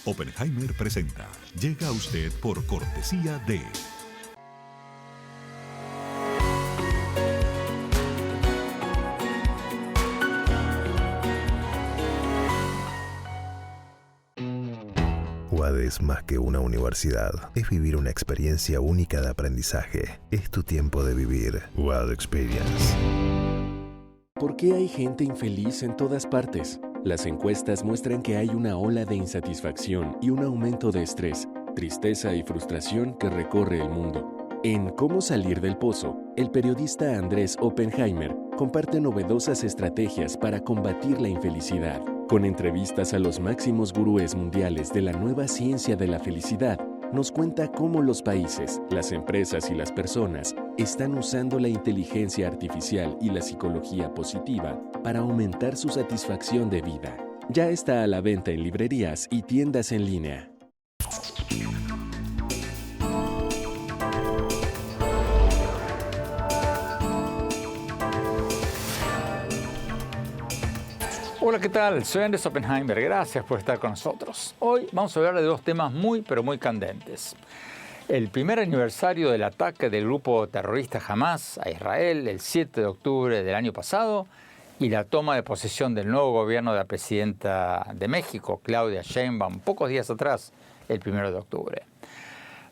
Oppenheimer presenta. Llega a usted por cortesía de... UAD es más que una universidad. Es vivir una experiencia única de aprendizaje. Es tu tiempo de vivir. UAD Experience. ¿Por qué hay gente infeliz en todas partes? Las encuestas muestran que hay una ola de insatisfacción y un aumento de estrés, tristeza y frustración que recorre el mundo. En Cómo salir del pozo, el periodista Andrés Oppenheimer comparte novedosas estrategias para combatir la infelicidad. Con entrevistas a los máximos gurúes mundiales de la nueva ciencia de la felicidad, nos cuenta cómo los países, las empresas y las personas están usando la inteligencia artificial y la psicología positiva para aumentar su satisfacción de vida. Ya está a la venta en librerías y tiendas en línea. Hola, ¿qué tal? Soy Andrés Oppenheimer. Gracias por estar con nosotros. Hoy vamos a hablar de dos temas muy, pero muy candentes. El primer aniversario del ataque del grupo terrorista Hamas a Israel el 7 de octubre del año pasado y la toma de posesión del nuevo gobierno de la presidenta de México, Claudia Sheinbaum, pocos días atrás, el 1 de octubre.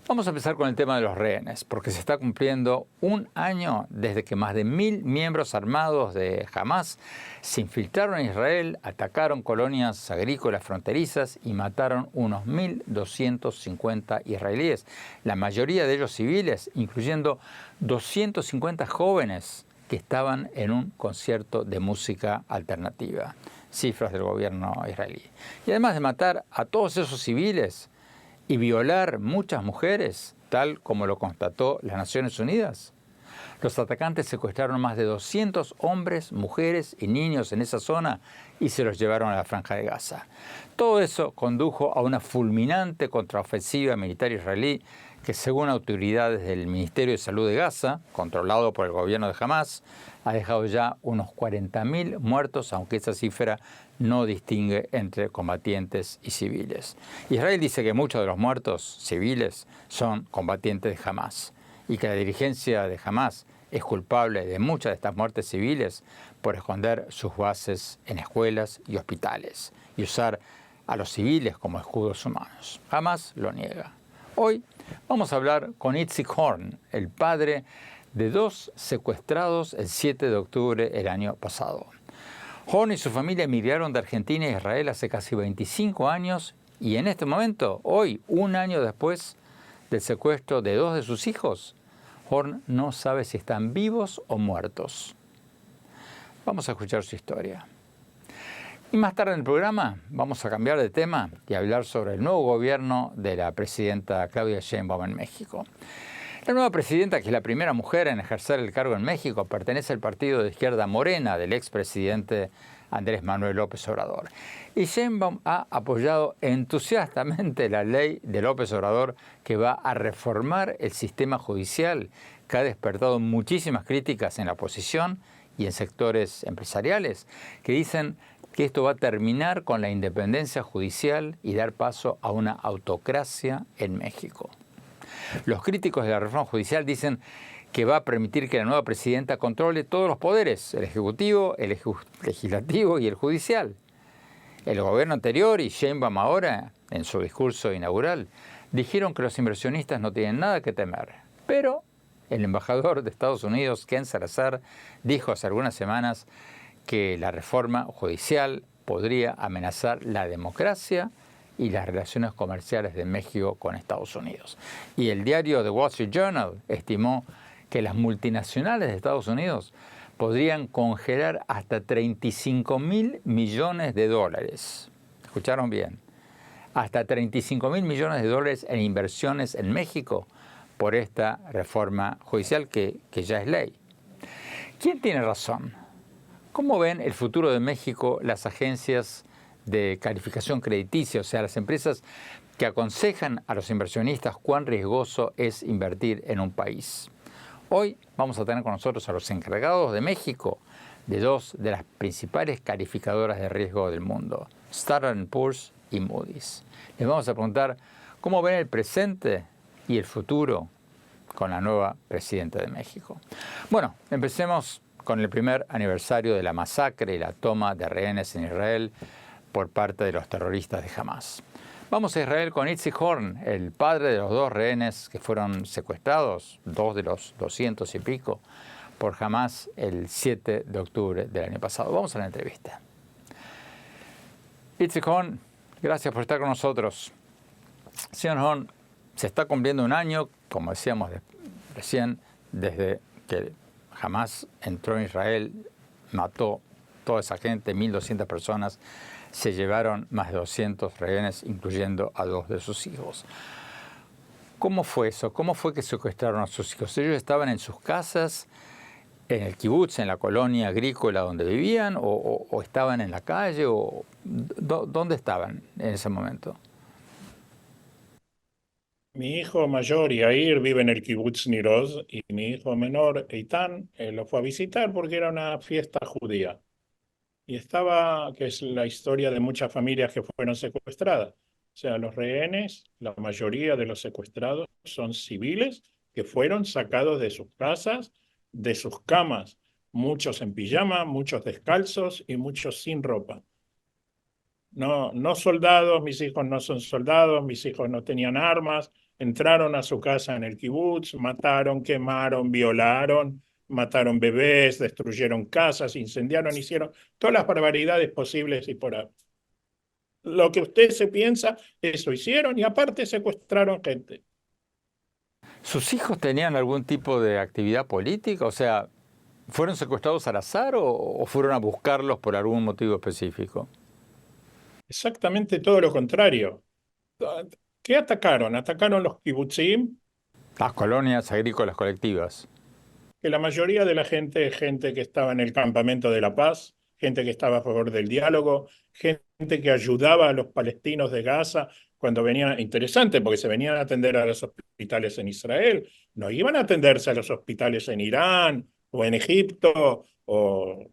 Vamos a empezar con el tema de los rehenes, porque se está cumpliendo un año desde que más de 1.000 miembros armados de Hamas se infiltraron en Israel, atacaron colonias agrícolas fronterizas y mataron unos 1.250 israelíes, la mayoría de ellos civiles, incluyendo 250 jóvenes que estaban en un concierto de música alternativa, cifras del gobierno israelí. Y además de matar a todos esos civiles y violar muchas mujeres, tal como lo constató las Naciones Unidas, los atacantes secuestraron más de 200 hombres, mujeres y niños en esa zona y se los llevaron a la Franja de Gaza. Todo eso condujo a una fulminante contraofensiva militar israelí que, según autoridades del Ministerio de Salud de Gaza, controlado por el gobierno de Hamas, ha dejado ya unos 40.000 muertos, aunque esa cifra no distingue entre combatientes y civiles. Israel dice que muchos de los muertos civiles son combatientes de Hamas y que la dirigencia de Hamas es culpable de muchas de estas muertes civiles por esconder sus bases en escuelas y hospitales y usar a los civiles como escudos humanos. Hamas lo niega. Hoy vamos a hablar con Itzik Horn, el padre de dos secuestrados el 7 de octubre del año pasado. Horn y su familia emigraron de Argentina a Israel hace casi 25 años y en este momento, hoy, un año después del secuestro de dos de sus hijos, Horn no sabe si están vivos o muertos. Vamos a escuchar su historia. Y más tarde en el programa vamos a cambiar de tema y hablar sobre el nuevo gobierno de la presidenta Claudia Sheinbaum en México. La nueva presidenta, que es la primera mujer en ejercer el cargo en México, pertenece al partido de izquierda Morena del expresidente Andrés Manuel López Obrador. Y Sheinbaum ha apoyado entusiastamente la ley de López Obrador que va a reformar el sistema judicial, que ha despertado muchísimas críticas en la oposición y en sectores empresariales, que dicen que esto va a terminar con la independencia judicial y dar paso a una autocracia en México. Los críticos de la reforma judicial dicen que va a permitir que la nueva presidenta controle todos los poderes, el ejecutivo, el legislativo y el judicial. El gobierno anterior y Sheinbaum ahora, en su discurso inaugural, dijeron que los inversionistas no tienen nada que temer. Pero el embajador de Estados Unidos, Ken Salazar, dijo hace algunas semanas que la reforma judicial podría amenazar la democracia y las relaciones comerciales de México con Estados Unidos. Y el diario The Wall Street Journal estimó que las multinacionales de Estados Unidos podrían congelar hasta 35.000 millones de dólares. ¿Escucharon bien? Hasta 35.000 millones de dólares en inversiones en México por esta reforma judicial que ya es ley. ¿Quién tiene razón? ¿Cómo ven el futuro de México las agencias de calificación crediticia, o sea, las empresas que aconsejan a los inversionistas cuán riesgoso es invertir en un país? Hoy vamos a tener con nosotros a los encargados de México de dos de las principales calificadoras de riesgo del mundo, Standard & Poor's y Moody's. Les vamos a preguntar cómo ven el presente y el futuro con la nueva presidenta de México. Bueno, empecemos con el primer aniversario de la masacre y la toma de rehenes en Israel por parte de los terroristas de Hamás. Vamos a Israel con Itzik Horn, el padre de los 2 rehenes que fueron secuestrados, 2 de los 200 y pico, por Hamás el 7 de octubre del año pasado. Vamos a la entrevista. Itzik Horn, gracias por estar con nosotros. Señor Horn, se está cumpliendo un año, como decíamos recién, desde que Hamás entró en Israel, mató toda esa gente, 1.200 personas, se llevaron más de 200 rehenes, incluyendo a 2 de sus hijos. ¿Cómo fue eso? ¿Cómo fue que secuestraron a sus hijos? ¿Ellos estaban en sus casas, en el kibutz, en la colonia agrícola donde vivían, o estaban en la calle, o dónde estaban en ese momento? Mi hijo mayor, Yair, vive en el kibutz Nir Oz, y mi hijo menor, Eitan, lo fue a visitar porque era una fiesta judía. Y estaba, que es la historia de muchas familias que fueron secuestradas. O sea, los rehenes, la mayoría de los secuestrados son civiles que fueron sacados de sus casas, de sus camas, muchos en pijama, muchos descalzos y muchos sin ropa. No soldados, mis hijos no son soldados, mis hijos no tenían armas, entraron a su casa en el kibutz, mataron, quemaron, violaron, mataron bebés, destruyeron casas, incendiaron, hicieron todas las barbaridades posibles y por haber. Lo que usted se piensa, eso hicieron, y aparte secuestraron gente. ¿Sus hijos tenían algún tipo de actividad política? O sea, ¿fueron secuestrados al azar o fueron a buscarlos por algún motivo específico? Exactamente todo lo contrario. ¿Qué atacaron? Atacaron los kibutzim, Las colonias agrícolas colectivas. que la mayoría de la gente es gente que estaba en el campamento de la paz, gente que estaba a favor del diálogo, gente que ayudaba a los palestinos de Gaza cuando venían, interesante, porque se venían a atender a los hospitales en Israel, no iban a atenderse a los hospitales en Irán o en Egipto o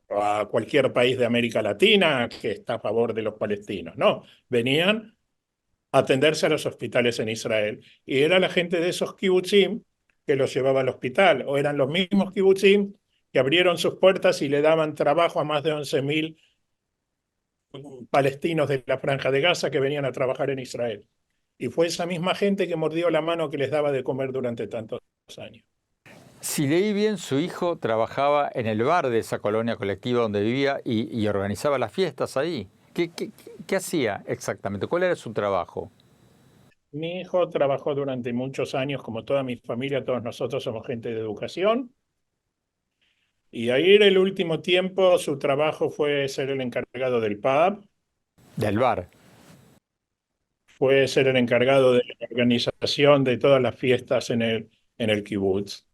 a cualquier país de América Latina que está a favor de los palestinos, no, venían a atenderse a los hospitales en Israel. Y era la gente de esos kibutzim que los llevaba al hospital, o eran los mismos kibutzim que abrieron sus puertas y le daban trabajo a más de 11.000 palestinos de la Franja de Gaza que venían a trabajar en Israel. Y fue esa misma gente que mordió la mano que les daba de comer durante tantos años. Si leí bien, su hijo trabajaba en el bar de esa colonia colectiva donde vivía y organizaba las fiestas ahí. ¿Qué hacía exactamente? ¿Cuál era su trabajo? Mi hijo trabajó durante muchos años, como toda mi familia, todos nosotros somos gente de educación. Y ahí el último tiempo su trabajo fue ser el encargado del pub, Del bar. fue ser el encargado de la organización de todas las fiestas en el kibutz.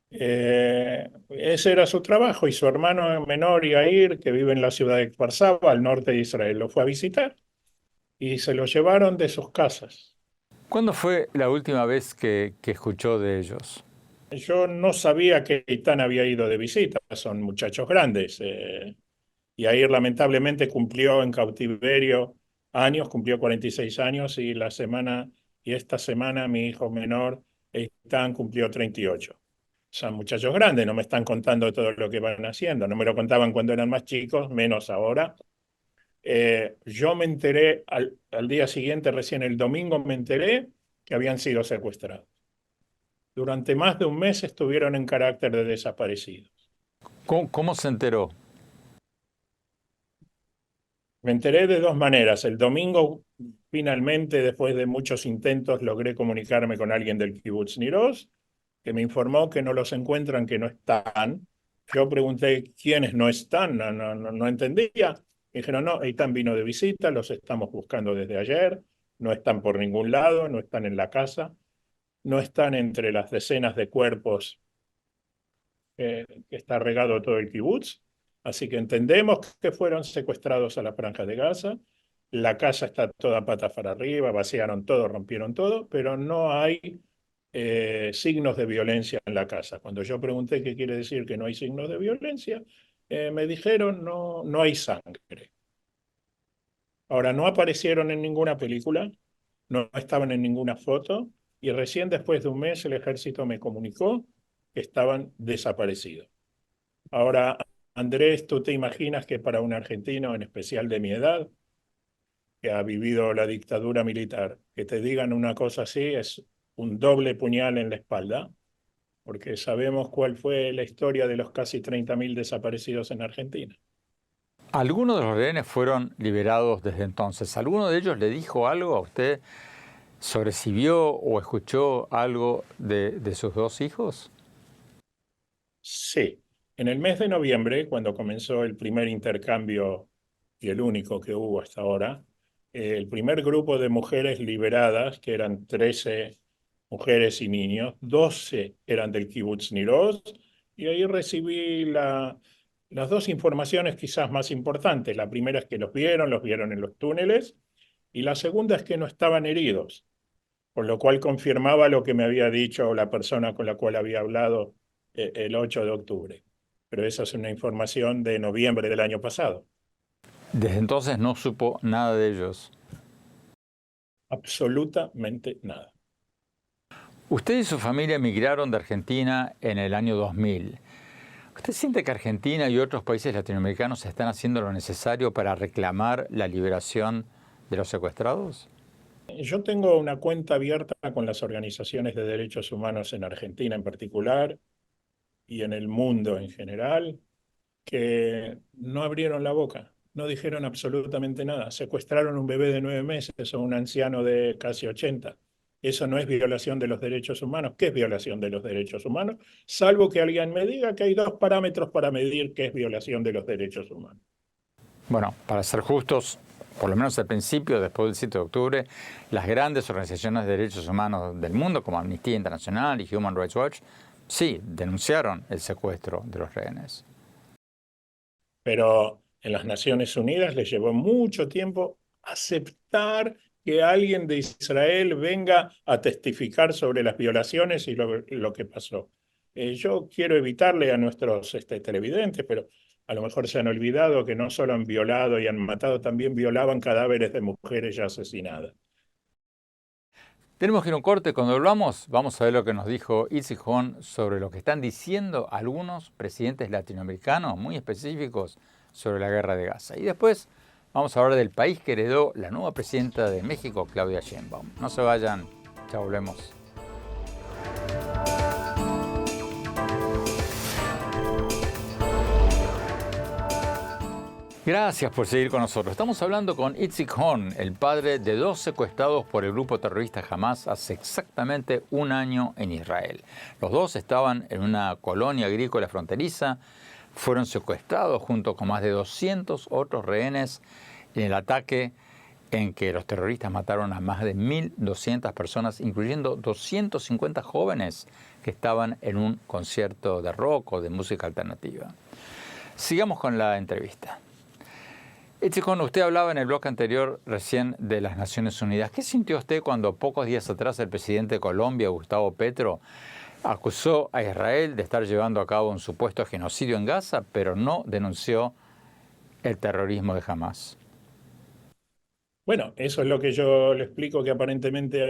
Ese era su trabajo, y su hermano menor, Yair, que vive en la ciudad de Kfar Saba, al norte de Israel, lo fue a visitar y se lo llevaron de sus casas. ¿Cuándo fue la última vez que escuchó de ellos? Yo no sabía que Eitan había ido de visita, son muchachos grandes. Yair lamentablemente cumplió en cautiverio años, cumplió 46 años, y esta semana mi hijo menor, Eitan, cumplió 38. Son muchachos grandes, no me están contando todo lo que van haciendo, no me lo contaban cuando eran más chicos, menos ahora. Yo me enteré al día siguiente, recién el domingo me enteré que habían sido secuestrados. Durante más de un mes estuvieron en carácter de desaparecidos. ¿Cómo se enteró? Me enteré de 2 maneras. El domingo, finalmente, después de muchos intentos, logré comunicarme con alguien del kibutz Nir Oz, que me informó que no los encuentran, que no están. Yo pregunté quiénes no están, no entendía. Me dijeron, no, Eitan vino de visita, los estamos buscando desde ayer, no están por ningún lado, no están en la casa, no están entre las decenas de cuerpos que está regado todo el kibutz. Así que entendemos que fueron secuestrados a la Franja de Gaza. La casa está toda patas para arriba, vaciaron todo, rompieron todo, pero no hay signos de violencia en la casa. Cuando yo pregunté qué quiere decir que no hay signos de violencia, me dijeron no hay sangre. Ahora, no aparecieron en ninguna película, no estaban en ninguna foto, y recién después de un mes el ejército me comunicó que estaban desaparecidos. Ahora, Andrés, ¿tú te imaginas que para un argentino, en especial de mi edad, que ha vivido la dictadura militar, que te digan una cosa así es un doble puñal en la espalda? Porque sabemos cuál fue la historia de los casi 30.000 desaparecidos en Argentina. Algunos de los rehenes fueron liberados desde entonces. ¿Alguno de ellos le dijo algo a usted sobre si vio o escuchó algo de sus dos hijos? Sí, en el mes de noviembre, cuando comenzó el primer intercambio y el único que hubo hasta ahora, el primer grupo de mujeres liberadas, que eran 13 mujeres y niños, 12 eran del kibutz Nir Oz, y ahí recibí las dos informaciones quizás más importantes. La primera es que los vieron en los túneles, y la segunda es que no estaban heridos, por lo cual confirmaba lo que me había dicho la persona con la cual había hablado el 8 de octubre. Pero esa es una información de noviembre del año pasado. Desde entonces no supo nada de ellos. Absolutamente nada. Usted y su familia emigraron de Argentina en el año 2000. ¿Usted siente que Argentina y otros países latinoamericanos están haciendo lo necesario para reclamar la liberación de los secuestrados? Yo tengo una cuenta abierta con las organizaciones de derechos humanos en Argentina en particular y en el mundo en general, que no abrieron la boca, no dijeron absolutamente nada. Secuestraron un bebé de 9 meses o un anciano de casi 80. Eso no es violación de los derechos humanos. ¿Qué es violación de los derechos humanos? Salvo que alguien me diga que hay dos parámetros para medir qué es violación de los derechos humanos. Bueno, para ser justos, por lo menos al principio, después del 7 de octubre, las grandes organizaciones de derechos humanos del mundo, como Amnistía Internacional y Human Rights Watch, sí, denunciaron el secuestro de los rehenes. Pero en las Naciones Unidas les llevó mucho tiempo aceptar que alguien de Israel venga a testificar sobre las violaciones y lo que pasó. Yo quiero evitarle a nuestros televidentes, pero a lo mejor se han olvidado que no solo han violado y han matado, también violaban cadáveres de mujeres ya asesinadas. Tenemos que ir a un corte. Cuando volvamos, vamos a ver lo que nos dijo Itzik Hon sobre lo que están diciendo algunos presidentes latinoamericanos muy específicos sobre la guerra de Gaza. Y después vamos a hablar del país que heredó la nueva presidenta de México, Claudia Sheinbaum. No se vayan, ya volvemos. Gracias por seguir con nosotros. Estamos hablando con Itzik Hon, el padre de dos secuestrados por el grupo terrorista Hamas hace exactamente un año en Israel. Los dos estaban en una colonia agrícola fronteriza, fueron secuestrados junto con más de 200 otros rehenes en el ataque en que los terroristas mataron a más de 1.200 personas, incluyendo 250 jóvenes que estaban en un concierto de rock o de música alternativa. Sigamos con la entrevista. Itzik Hon, usted hablaba en el bloque anterior recién de las Naciones Unidas. ¿Qué sintió usted cuando pocos días atrás el presidente de Colombia, Gustavo Petro, acusó a Israel de estar llevando a cabo un supuesto genocidio en Gaza, pero no denunció el terrorismo de Hamas? Bueno, eso es lo que yo le explico, que aparentemente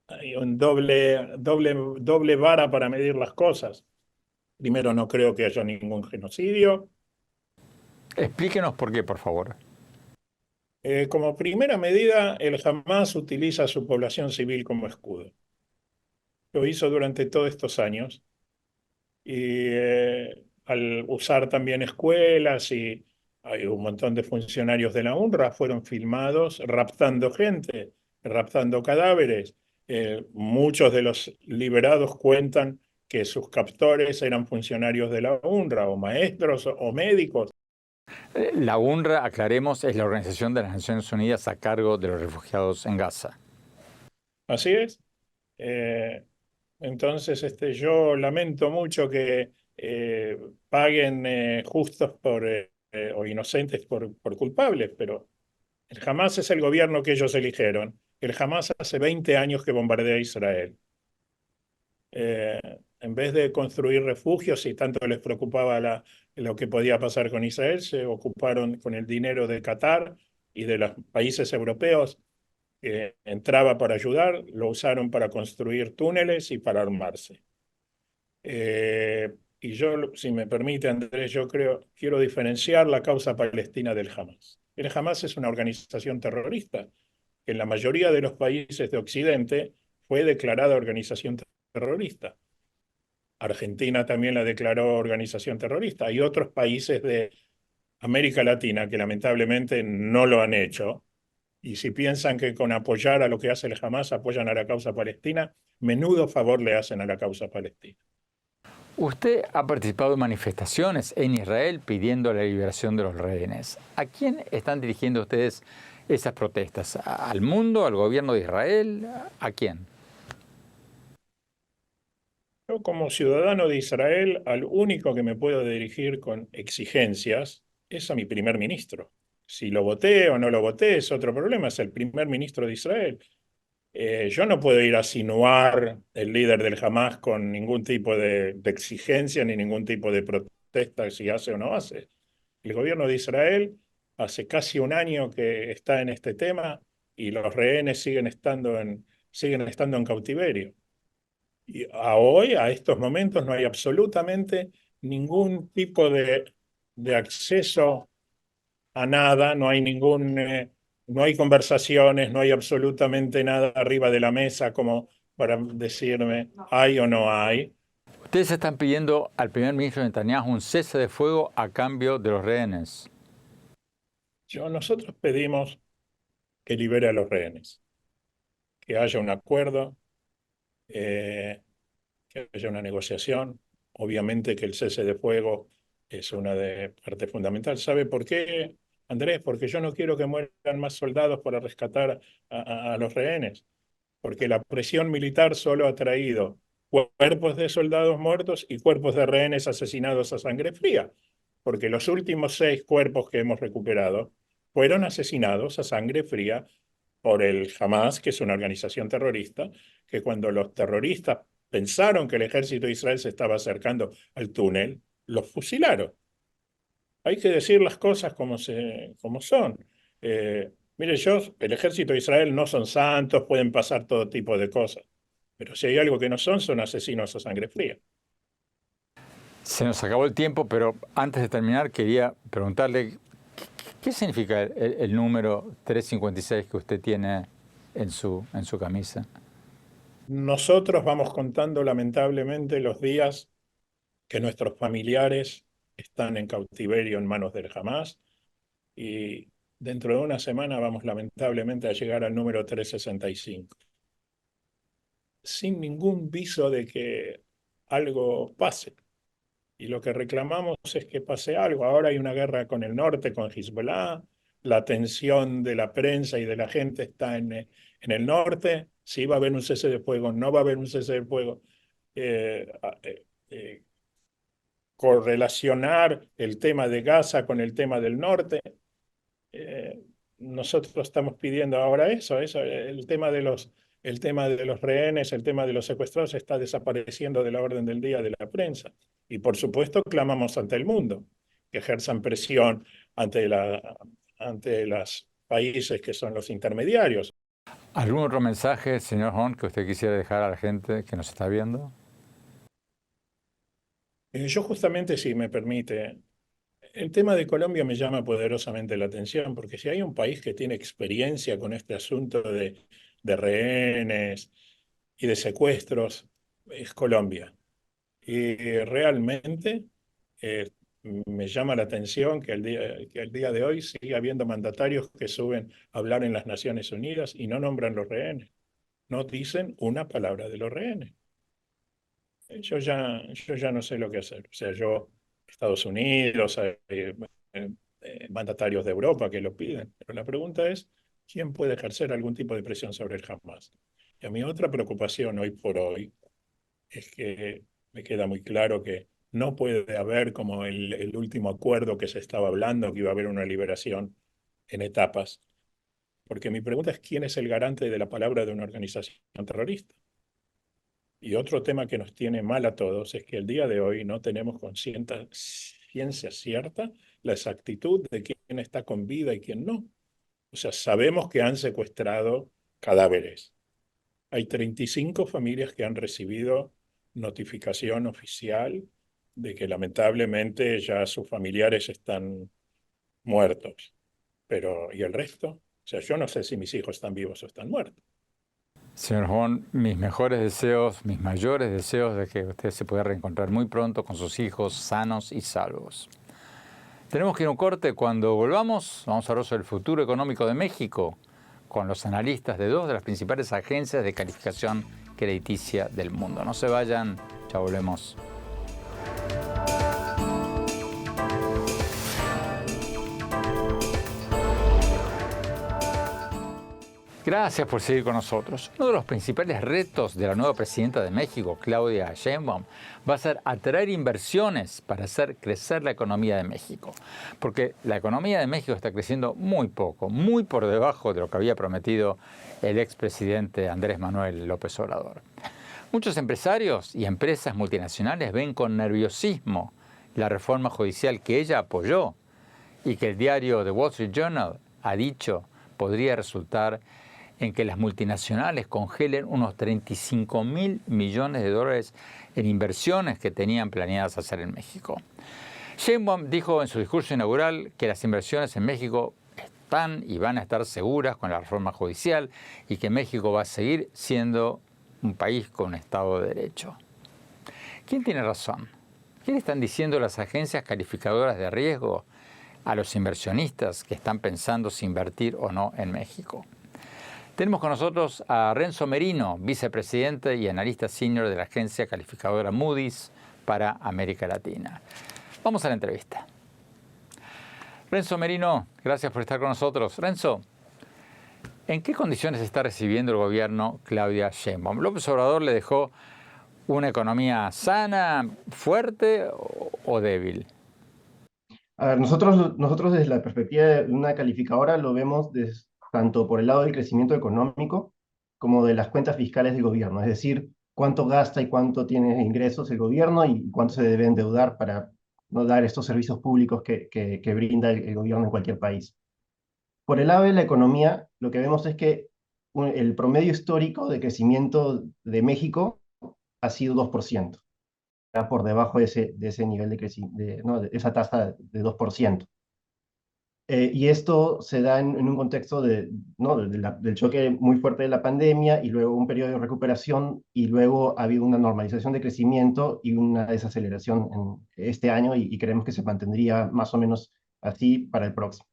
hay un doble vara para medir las cosas. Primero, no creo que haya ningún genocidio. Explíquenos por qué, por favor. Como primera medida, el Hamas utiliza a su población civil como escudo. Lo hizo durante todos estos años y al usar también escuelas y hay un montón de funcionarios de la UNRWA fueron filmados raptando gente, raptando cadáveres. Muchos de los liberados cuentan que sus captores eran funcionarios de la UNRWA o maestros o médicos. La UNRWA, aclaremos, es la Organización de las Naciones Unidas a cargo de los refugiados en Gaza. Así es. Entonces, yo lamento mucho que paguen justos o inocentes por culpables, pero el Hamas es el gobierno que ellos eligieron. El Hamas hace 20 años que bombardea a Israel. En vez de construir refugios, y tanto les preocupaba lo que podía pasar con Israel, se ocuparon con el dinero de Qatar y de los países europeos que entraba para ayudar, lo usaron para construir túneles y para armarse. Y yo, si me permite, Andrés, quiero diferenciar la causa palestina del Hamas. El Hamas es una organización terrorista que en la mayoría de los países de Occidente fue declarada organización terrorista. Argentina también la declaró organización terrorista. Hay otros países de América Latina que lamentablemente no lo han hecho. Y si piensan que con apoyar a lo que hace el Hamas apoyan a la causa palestina, menudo favor le hacen a la causa palestina. Usted ha participado en manifestaciones en Israel pidiendo la liberación de los rehenes. ¿A quién están dirigiendo ustedes esas protestas? ¿Al mundo? ¿Al gobierno de Israel? ¿A quién? Yo, como ciudadano de Israel, al único que me puedo dirigir con exigencias es a mi primer ministro. Si lo voté o no lo voté es otro problema, es el primer ministro de Israel. Yo no puedo ir a sinuar el líder del Hamas con ningún tipo de exigencia ni ningún tipo de protesta si hace o no hace. El gobierno de Israel hace casi un año que está en este tema y los rehenes siguen estando en cautiverio. Y a hoy, a estos momentos, no hay absolutamente ningún tipo de acceso a nada, no hay conversaciones, no hay absolutamente nada arriba de la mesa como para decirme hay o no hay. Ustedes están pidiendo al primer ministro Netanyahu un cese de fuego a cambio de los rehenes. Nosotros pedimos que libere a los rehenes, que haya un acuerdo, que haya una negociación. Obviamente que el cese de fuego es una parte fundamental. ¿Sabe por qué, Andrés? Porque yo no quiero que mueran más soldados para rescatar a los rehenes, porque la presión militar solo ha traído cuerpos de soldados muertos y cuerpos de rehenes asesinados a sangre fría, porque los últimos 6 cuerpos que hemos recuperado fueron asesinados a sangre fría por el Hamas, que es una organización terrorista, que cuando los terroristas pensaron que el ejército de Israel se estaba acercando al túnel, los fusilaron. Hay que decir las cosas como son. Mire, el ejército de Israel no son santos, pueden pasar todo tipo de cosas, pero si hay algo que no son asesinos a sangre fría. Se nos acabó el tiempo, pero antes de terminar quería preguntarle, ¿qué significa el número 356 que usted tiene en su camisa? Nosotros vamos contando lamentablemente los días que nuestros familiares están en cautiverio en manos del Hamas y dentro de una semana vamos lamentablemente a llegar al número 365, sin ningún viso de que algo pase. Y lo que reclamamos es que pase algo. Ahora hay una guerra con el norte, con Hezbollah, la atención de la prensa y de la gente está en el norte. Si va a haber un cese de fuego, no va a haber un cese de fuego. Correlacionar el tema de Gaza con el tema del norte. Nosotros estamos pidiendo ahora eso, el tema de los rehenes, el tema de los secuestrados está desapareciendo de la orden del día de la prensa. Y por supuesto clamamos ante el mundo, que ejerzan presión ante los países que son los intermediarios. ¿Algún otro mensaje, señor Horn, que usted quisiera dejar a la gente que nos está viendo? Yo justamente, si me permite, el tema de Colombia me llama poderosamente la atención, porque si hay un país que tiene experiencia con este asunto de rehenes y de secuestros, es Colombia. Y realmente me llama la atención que el día de hoy sigue habiendo mandatarios que suben a hablar en las Naciones Unidas y no nombran los rehenes. No dicen una palabra de los rehenes. Yo ya no sé lo que hacer. O sea, Estados Unidos, mandatarios de Europa que lo piden. Pero la pregunta es, ¿quién puede ejercer algún tipo de presión sobre el Hamas? Y a mí otra preocupación hoy por hoy es que me queda muy claro que no puede haber como el último acuerdo que se estaba hablando, que iba a haber una liberación en etapas. Porque mi pregunta es, ¿quién es el garante de la palabra de una organización terrorista? Y otro tema que nos tiene mal a todos es que el día de hoy no tenemos con ciencia cierta la exactitud de quién está con vida y quién no. O sea, sabemos que han secuestrado cadáveres. Hay 35 familias que han recibido notificación oficial de que lamentablemente ya sus familiares están muertos. Pero, ¿y el resto? O sea, yo no sé si mis hijos están vivos o están muertos. Señor Juan, mis mejores deseos, mis mayores deseos de que usted se pueda reencontrar muy pronto con sus hijos sanos y salvos. Tenemos que ir a un corte. Cuando volvamos, vamos a hablar sobre el futuro económico de México con los analistas de dos de las principales agencias de calificación crediticia del mundo. No se vayan, ya volvemos. Gracias por seguir con nosotros. Uno de los principales retos de la nueva presidenta de México, Claudia Sheinbaum, va a ser atraer inversiones para hacer crecer la economía de México. Porque la economía de México está creciendo muy poco, muy por debajo de lo que había prometido el expresidente Andrés Manuel López Obrador. Muchos empresarios y empresas multinacionales ven con nerviosismo la reforma judicial que ella apoyó y que el diario The Wall Street Journal ha dicho podría resultar en que las multinacionales congelen unos 35.000 millones de dólares en inversiones que tenían planeadas hacer en México. Sheinbaum dijo en su discurso inaugural que las inversiones en México están y van a estar seguras con la reforma judicial y que México va a seguir siendo un país con un Estado de Derecho. ¿Quién tiene razón? ¿Qué le están diciendo las agencias calificadoras de riesgo a los inversionistas que están pensando si invertir o no en México? Tenemos con nosotros a Renzo Merino, vicepresidente y analista senior de la agencia calificadora Moody's para América Latina. Vamos a la entrevista. Renzo Merino, gracias por estar con nosotros. Renzo, ¿en qué condiciones está recibiendo el gobierno Claudia Sheinbaum? ¿López Obrador le dejó una economía sana, fuerte o débil? A ver, nosotros desde la perspectiva de una calificadora lo vemos tanto por el lado del crecimiento económico como de las cuentas fiscales del gobierno, es decir, cuánto gasta y cuánto tiene de ingresos el gobierno y cuánto se debe endeudar para no dar estos servicios públicos que brinda el gobierno en cualquier país. Por el lado de la economía, lo que vemos es que el promedio histórico de crecimiento de México ha sido 2%, por debajo de ese nivel de crecimiento, de esa tasa de 2%. Y esto se da en un contexto del choque muy fuerte de la pandemia y luego un periodo de recuperación y luego ha habido una normalización de crecimiento y una desaceleración en este año y creemos que se mantendría más o menos así para el próximo.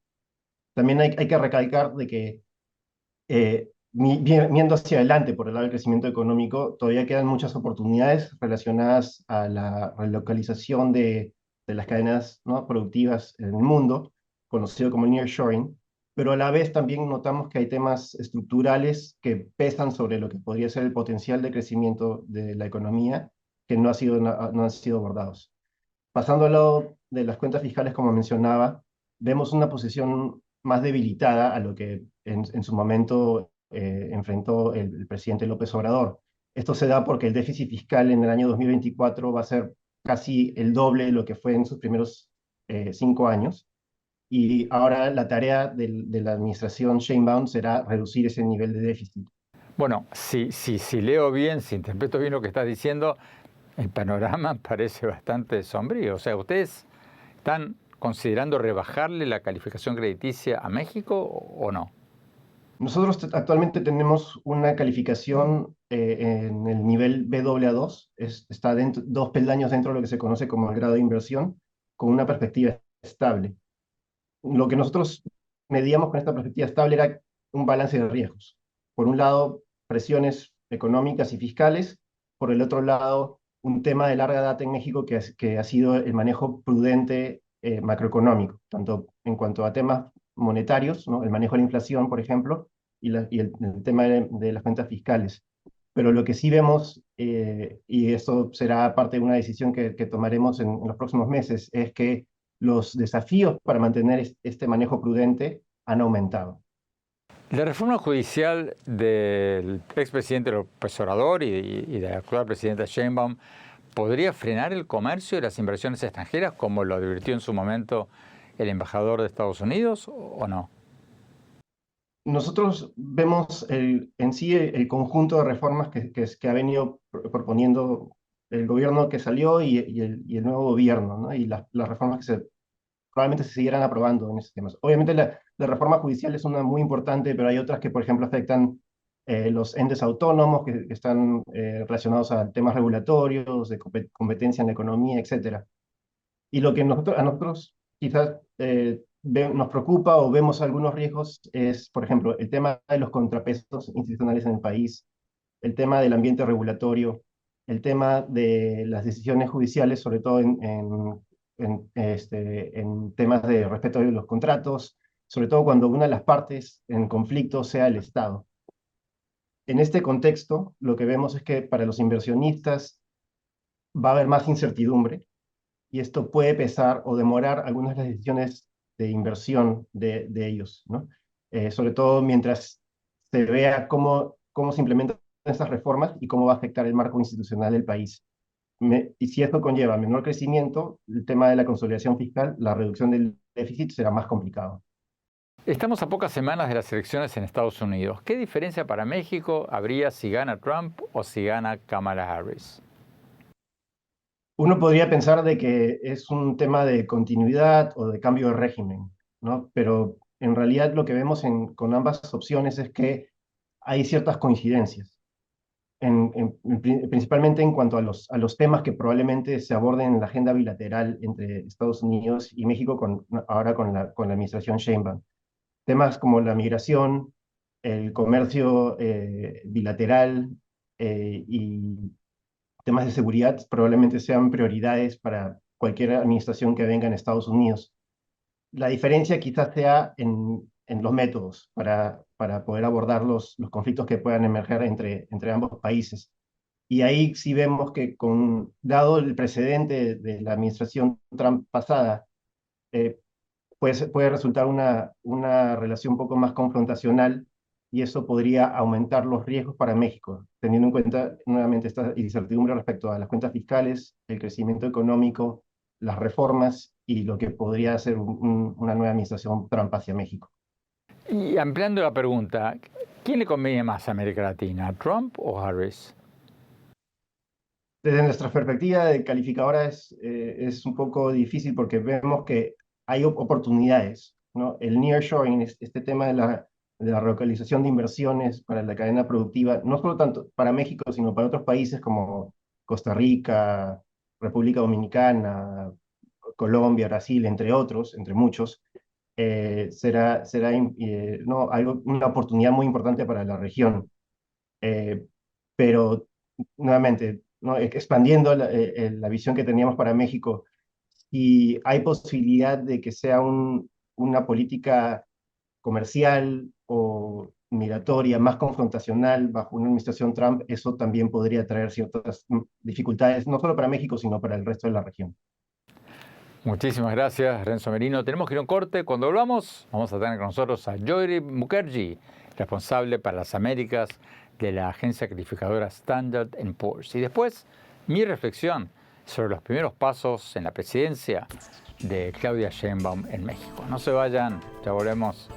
También hay que recalcar de que viendo hacia adelante por el lado del crecimiento económico, todavía quedan muchas oportunidades relacionadas a la relocalización de las cadenas, ¿no?, productivas en el mundo, conocido como nearshoring, pero a la vez también notamos que hay temas estructurales que pesan sobre lo que podría ser el potencial de crecimiento de la economía que no han sido abordados. Pasando al lado de las cuentas fiscales, como mencionaba, vemos una posición más debilitada a lo que en su momento enfrentó el presidente López Obrador. Esto se da porque el déficit fiscal en el año 2024 va a ser casi el doble de lo que fue en sus primeros 5 años. Y ahora la tarea de la administración Sheinbaum será reducir ese nivel de déficit. Bueno, si leo bien, si interpreto bien lo que estás diciendo, el panorama parece bastante sombrío. O sea, ¿ustedes están considerando rebajarle la calificación crediticia a México o no? Nosotros actualmente tenemos una calificación en el nivel Baa2, está 2 peldaños dentro de lo que se conoce como el grado de inversión, con una perspectiva estable. Lo que nosotros medíamos con esta perspectiva estable era un balance de riesgos. Por un lado, presiones económicas y fiscales, por el otro lado, un tema de larga data en México que ha sido el manejo prudente macroeconómico, tanto en cuanto a temas monetarios, ¿no?, el manejo de la inflación, por ejemplo, y el tema de las cuentas fiscales. Pero lo que sí vemos, y esto será parte de una decisión que tomaremos en los próximos meses, es que los desafíos para mantener este manejo prudente han aumentado. La reforma judicial del expresidente López Obrador y de la actual presidenta Sheinbaum podría frenar el comercio y las inversiones extranjeras, como lo advirtió en su momento el embajador de Estados Unidos, ¿o no? nosotros vemos en sí el conjunto de reformas que ha venido proponiendo el gobierno que salió y el nuevo gobierno, ¿no? Y las reformas que probablemente se siguieran aprobando en esos temas. Obviamente la reforma judicial es una muy importante, pero hay otras que, por ejemplo, afectan los entes autónomos que están relacionados a temas regulatorios, de competencia en la economía, etcétera. Y lo que a nosotros quizás nos preocupa o vemos algunos riesgos es, por ejemplo, el tema de los contrapesos institucionales en el país, el tema del ambiente regulatorio, el tema de las decisiones judiciales, sobre todo en temas de respeto de los contratos, sobre todo cuando una de las partes en conflicto sea el Estado. En este contexto, lo que vemos es que para los inversionistas va a haber más incertidumbre y esto puede pesar o demorar algunas de las decisiones de inversión de ellos, ¿no? Sobre todo mientras se vea cómo se implementan estas reformas y cómo va a afectar el marco institucional del país. Y si esto conlleva menor crecimiento, el tema de la consolidación fiscal, la reducción del déficit será más complicado. Estamos a pocas semanas de las elecciones en Estados Unidos. ¿Qué diferencia para México habría si gana Trump o si gana Kamala Harris? Uno podría pensar de que es un tema de continuidad o de cambio de régimen, ¿no? Pero en realidad lo que vemos con ambas opciones es que hay ciertas coincidencias, principalmente en cuanto a los temas que probablemente se aborden en la agenda bilateral entre Estados Unidos y México ahora con la administración Sheinbaum. Temas como la migración, el comercio bilateral y temas de seguridad probablemente sean prioridades para cualquier administración que venga en Estados Unidos. La diferencia quizás sea en los métodos para poder abordar los conflictos que puedan emerger entre ambos países. Y ahí sí vemos que dado el precedente de la administración Trump pasada, puede resultar una relación un poco más confrontacional y eso podría aumentar los riesgos para México, teniendo en cuenta nuevamente esta incertidumbre respecto a las cuentas fiscales, el crecimiento económico, las reformas y lo que podría ser una nueva administración Trump hacia México. Y ampliando la pregunta, ¿quién le conviene más a América Latina, Trump o Harris? Desde nuestra perspectiva de calificadora es un poco difícil porque vemos que hay oportunidades, ¿no? El nearshoring, este tema de la relocalización de inversiones para la cadena productiva, no solo tanto para México, sino para otros países como Costa Rica, República Dominicana, Colombia, Brasil, entre otros, entre muchos, será no, una oportunidad muy importante para la región. Pero, nuevamente, ¿no? Expandiendo la visión que teníamos para México, y hay posibilidad de que sea una política comercial o migratoria más confrontacional bajo una administración Trump, eso también podría traer ciertas dificultades, no solo para México, sino para el resto de la región. Muchísimas gracias, Renzo Merino. Tenemos que ir a un corte. Cuando volvamos, vamos a tener con nosotros a Joydeep Mukherjee, responsable para las Américas de la agencia calificadora Standard & Poor's. Y después, mi reflexión sobre los primeros pasos en la presidencia de Claudia Sheinbaum en México. No se vayan, ya volvemos.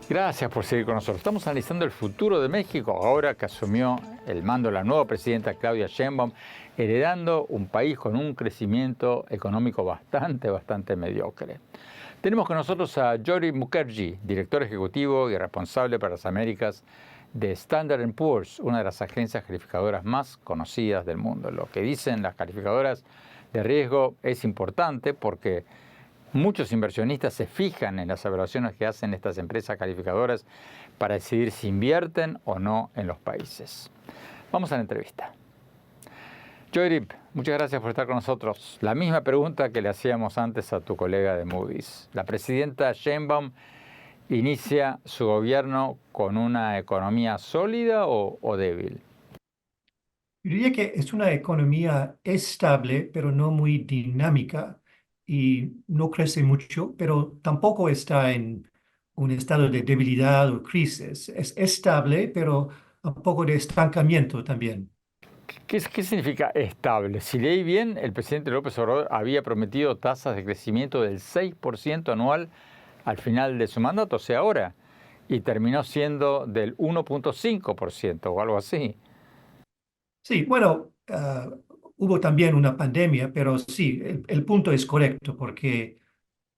Gracias por seguir con nosotros. Estamos analizando el futuro de México ahora que asumió el mando la nueva presidenta Claudia Sheinbaum, heredando un país con un crecimiento económico bastante mediocre. Tenemos con nosotros a Joydeep Mukherjee, director ejecutivo y responsable para las Américas de Standard & Poor's, una de las agencias calificadoras más conocidas del mundo. Lo que dicen las calificadoras de riesgo es importante porque muchos inversionistas se fijan en las evaluaciones que hacen estas empresas calificadoras para decidir si invierten o no en los países. Vamos a la entrevista. Joydeep, muchas gracias por estar con nosotros. La misma pregunta que le hacíamos antes a tu colega de Moody's. ¿La presidenta Sheinbaum inicia su gobierno con una economía sólida o débil? Yo diría que es una economía estable, pero no muy dinámica y no crece mucho, pero tampoco está en un estado de debilidad o crisis. Es estable, pero un poco de estancamiento también. ¿Qué significa estable? Si leí bien, el presidente López Obrador había prometido tasas de crecimiento del 6% anual al final de su mandato, o sea, ahora, y terminó siendo del 1.5% o algo así. Sí, bueno, hubo también una pandemia, pero sí, el punto es correcto, porque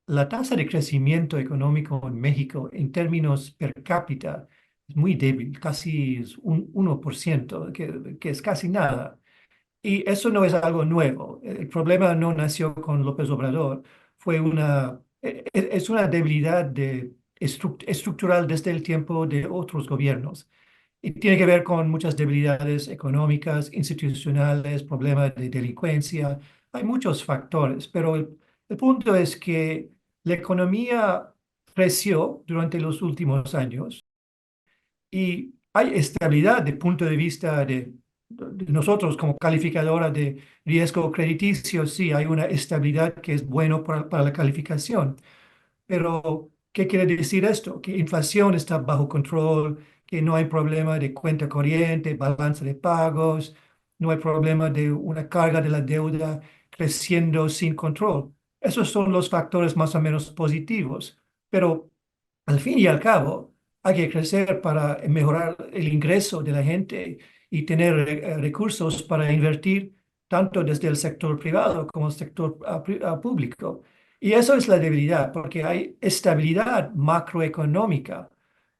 la tasa de crecimiento económico en México en términos per cápita es muy débil, casi es un 1%, que es casi nada. Y eso no es algo nuevo. El problema no nació con López Obrador, es una debilidad estructural desde el tiempo de otros gobiernos. Y tiene que ver con muchas debilidades económicas, institucionales, problemas de delincuencia. Hay muchos factores, pero el punto es que la economía creció durante los últimos años y hay estabilidad desde el punto de vista de nosotros como calificadora de riesgo crediticio. Sí, hay una estabilidad que es bueno para la calificación. Pero, ¿qué quiere decir esto? Que inflación está bajo control, que no hay problema de cuenta corriente, balance de pagos, no hay problema de una carga de la deuda creciendo sin control. Esos son los factores más o menos positivos. Pero, al fin y al cabo, hay que crecer para mejorar el ingreso de la gente y tener recursos para invertir tanto desde el sector privado como el sector público. Y eso es la debilidad, porque hay estabilidad macroeconómica,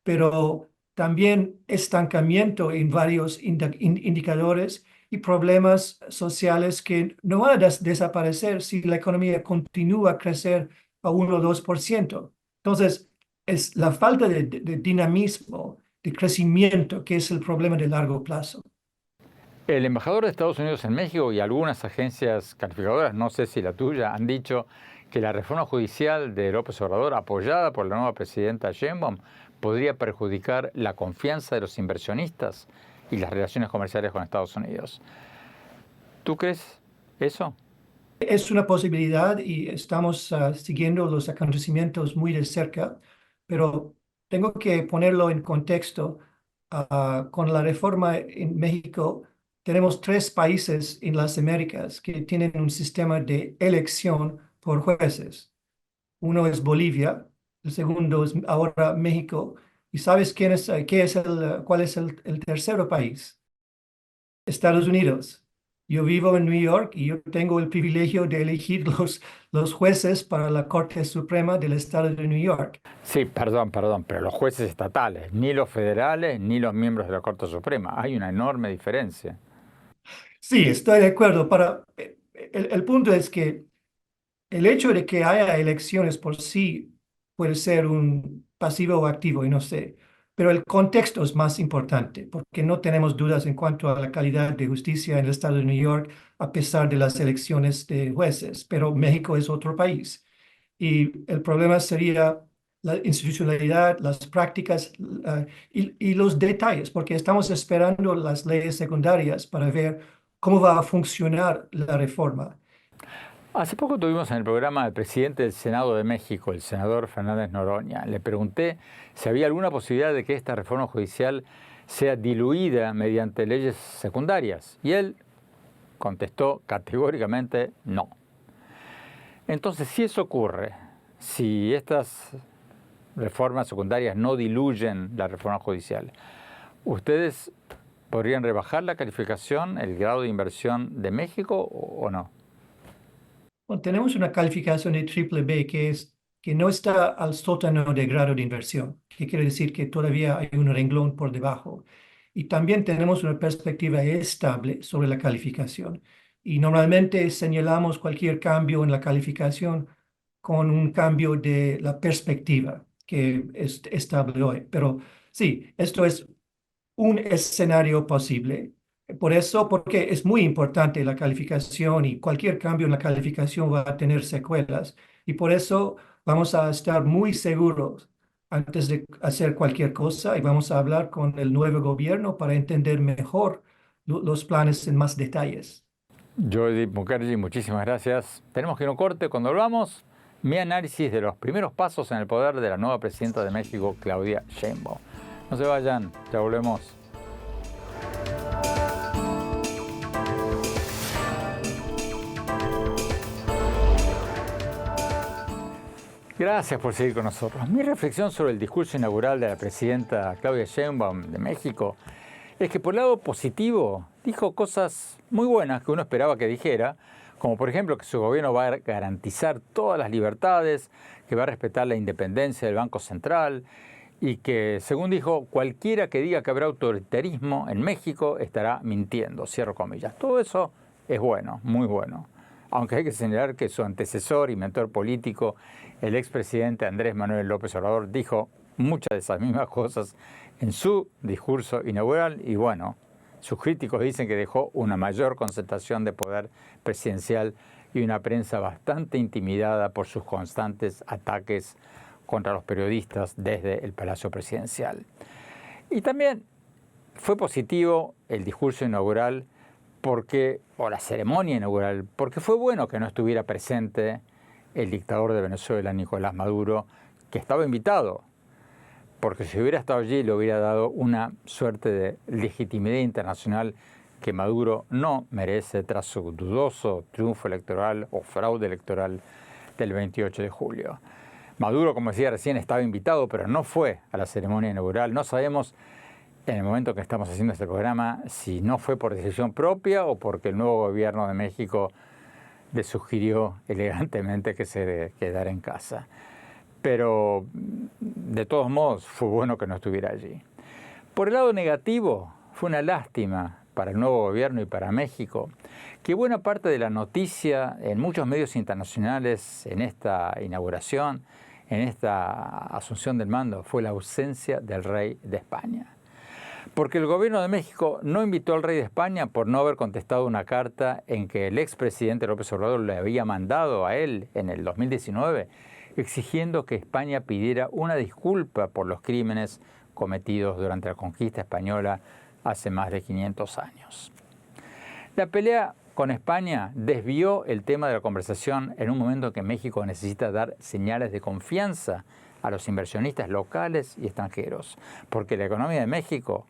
pero también estancamiento en varios indicadores y problemas sociales que no van a desaparecer si la economía continúa a crecer a 1 o 2%. Entonces, es la falta de dinamismo, de crecimiento, que es el problema de largo plazo. El embajador de Estados Unidos en México y algunas agencias calificadoras, no sé si la tuya, han dicho que la reforma judicial de López Obrador, apoyada por la nueva presidenta Sheinbaum, podría perjudicar la confianza de los inversionistas y las relaciones comerciales con Estados Unidos. ¿Tú crees eso? Es una posibilidad y estamos siguiendo los acontecimientos muy de cerca, pero tengo que ponerlo en contexto. Con la reforma en México, tenemos 3 países en las Américas que tienen un sistema de elección por jueces. Uno es Bolivia, el segundo es ahora México. ¿Y sabes cuál es el tercer país? Estados Unidos. Yo vivo en New York y yo tengo el privilegio de elegir los jueces para la Corte Suprema del Estado de New York. Sí, perdón, pero los jueces estatales, ni los federales, ni los miembros de la Corte Suprema. Hay una enorme diferencia. Sí, estoy de acuerdo. El punto es que el hecho de que haya elecciones por sí puede ser un pasivo o activo, y no sé, pero el contexto es más importante, porque no tenemos dudas en cuanto a la calidad de justicia en el estado de New York, a pesar de las elecciones de jueces, pero México es otro país. Y el problema sería la institucionalidad, las prácticas y los detalles, porque estamos esperando las leyes secundarias para ver cómo va a funcionar la reforma. Hace poco tuvimos en el programa al presidente del Senado de México, el senador Fernández Noroña. Le pregunté si había alguna posibilidad de que esta reforma judicial sea diluida mediante leyes secundarias. Y él contestó categóricamente no. Entonces, si eso ocurre, si estas reformas secundarias no diluyen la reforma judicial, ¿ustedes podrían rebajar la calificación, el grado de inversión de México o no? Bueno, tenemos una calificación de triple B que no está al sótano de grado de inversión, que quiere decir que todavía hay un renglón por debajo. Y también tenemos una perspectiva estable sobre la calificación. Y normalmente señalamos cualquier cambio en la calificación con un cambio de la perspectiva, que es estable hoy. Pero sí, esto es un escenario posible. Por eso, porque es muy importante la calificación y cualquier cambio en la calificación va a tener secuelas. Y por eso vamos a estar muy seguros antes de hacer cualquier cosa y vamos a hablar con el nuevo gobierno para entender mejor los planes en más detalles. Judith Mukherjee, muchísimas gracias. Tenemos que ir a un corte. Cuando volvamos, mi análisis de los primeros pasos en el poder de la nueva presidenta de México, Claudia Sheinbaum. No se vayan, ya volvemos. Gracias por seguir con nosotros. Mi reflexión sobre el discurso inaugural de la presidenta Claudia Sheinbaum de México es que por el lado positivo dijo cosas muy buenas que uno esperaba que dijera, como por ejemplo que su gobierno va a garantizar todas las libertades, que va a respetar la independencia del Banco Central y que, según dijo, cualquiera que diga que habrá autoritarismo en México estará mintiendo, cierro comillas. Todo eso es bueno, muy bueno. Aunque hay que señalar que su antecesor y mentor político, el expresidente Andrés Manuel López Obrador, dijo muchas de esas mismas cosas en su discurso inaugural y bueno, sus críticos dicen que dejó una mayor concentración de poder presidencial y una prensa bastante intimidada por sus constantes ataques contra los periodistas desde el Palacio Presidencial. Y también fue positivo el discurso inaugural o la ceremonia inaugural, porque fue bueno que no estuviera presente el dictador de Venezuela, Nicolás Maduro, que estaba invitado, porque si hubiera estado allí le hubiera dado una suerte de legitimidad internacional que Maduro no merece tras su dudoso triunfo electoral o fraude electoral del 28 de julio. Maduro, como decía recién, estaba invitado, pero no fue a la ceremonia inaugural. No sabemos en el momento que estamos haciendo este programa si no fue por decisión propia o porque el nuevo gobierno de México le sugirió elegantemente que se quedara en casa. Pero de todos modos fue bueno que no estuviera allí. Por el lado negativo, fue una lástima para el nuevo gobierno y para México que buena parte de la noticia en muchos medios internacionales en esta inauguración, en esta asunción del mando, fue la ausencia del rey de España. Porque el gobierno de México no invitó al rey de España por no haber contestado una carta en que el expresidente López Obrador le había mandado a él en el 2019, exigiendo que España pidiera una disculpa por los crímenes cometidos durante la conquista española hace más de 500 años. La pelea con España desvió el tema de la conversación en un momento en que México necesita dar señales de confianza a los inversionistas locales y extranjeros, porque la economía de México,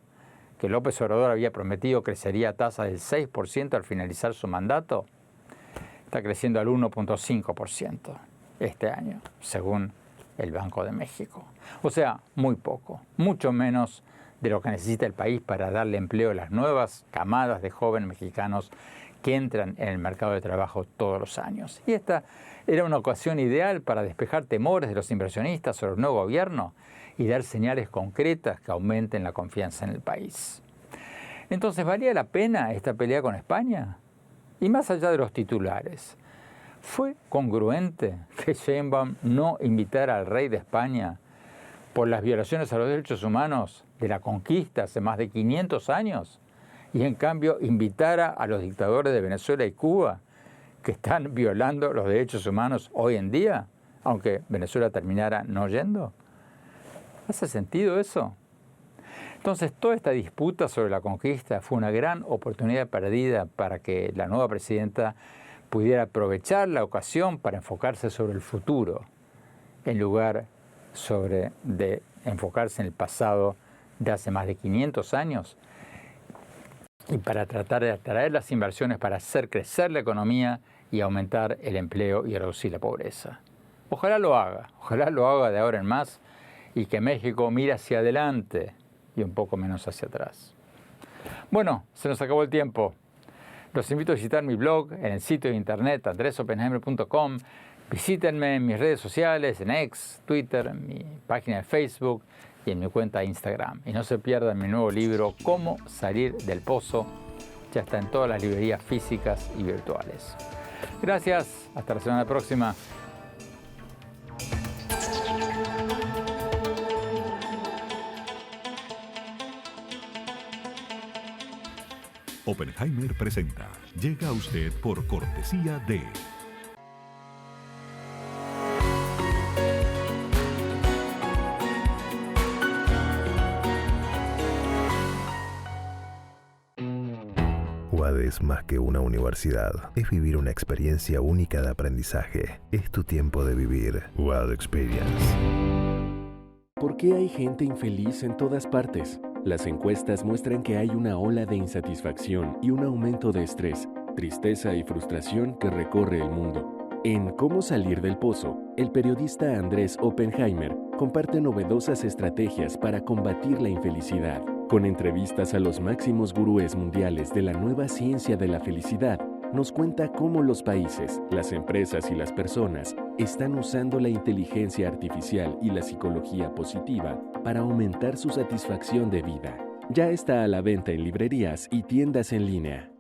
que López Obrador había prometido crecería a tasa del 6% al finalizar su mandato, está creciendo al 1.5% este año, según el Banco de México. O sea, muy poco, mucho menos de lo que necesita el país para darle empleo a las nuevas camadas de jóvenes mexicanos que entran en el mercado de trabajo todos los años. Y esta era una ocasión ideal para despejar temores de los inversionistas sobre el nuevo gobierno y dar señales concretas que aumenten la confianza en el país. Entonces, ¿valía la pena esta pelea con España? Y más allá de los titulares, ¿fue congruente que Sheinbaum no invitara al rey de España por las violaciones a los derechos humanos de la conquista hace más de 500 años y en cambio invitara a los dictadores de Venezuela y Cuba que están violando los derechos humanos hoy en día, aunque Venezuela terminara no yendo? ¿Hace sentido eso? Entonces, toda esta disputa sobre la conquista fue una gran oportunidad perdida para que la nueva presidenta pudiera aprovechar la ocasión para enfocarse sobre el futuro, en lugar de enfocarse en el pasado de hace más de 500 años, y para tratar de atraer las inversiones para hacer crecer la economía y aumentar el empleo y reducir la pobreza. Ojalá lo haga de ahora en más, y que México mire hacia adelante y un poco menos hacia atrás. Bueno, se nos acabó el tiempo. Los invito a visitar mi blog en el sitio de internet andresoppenheimer.com. Visítenme en mis redes sociales, en X, Twitter, en mi página de Facebook y en mi cuenta de Instagram. Y no se pierdan mi nuevo libro, Cómo salir del pozo. Ya está en todas las librerías físicas y virtuales. Gracias, hasta la semana próxima. Oppenheimer presenta. Llega a usted por cortesía de... UAD es más que una universidad. Es vivir una experiencia única de aprendizaje. Es tu tiempo de vivir. UAD Experience. ¿Por qué hay gente infeliz en todas partes? Las encuestas muestran que hay una ola de insatisfacción y un aumento de estrés, tristeza y frustración que recorre el mundo. En Cómo salir del pozo, el periodista Andrés Oppenheimer comparte novedosas estrategias para combatir la infelicidad. Con entrevistas a los máximos gurúes mundiales de la nueva ciencia de la felicidad, nos cuenta cómo los países, las empresas y las personas están usando la inteligencia artificial y la psicología positiva para aumentar su satisfacción de vida. Ya está a la venta en librerías y tiendas en línea.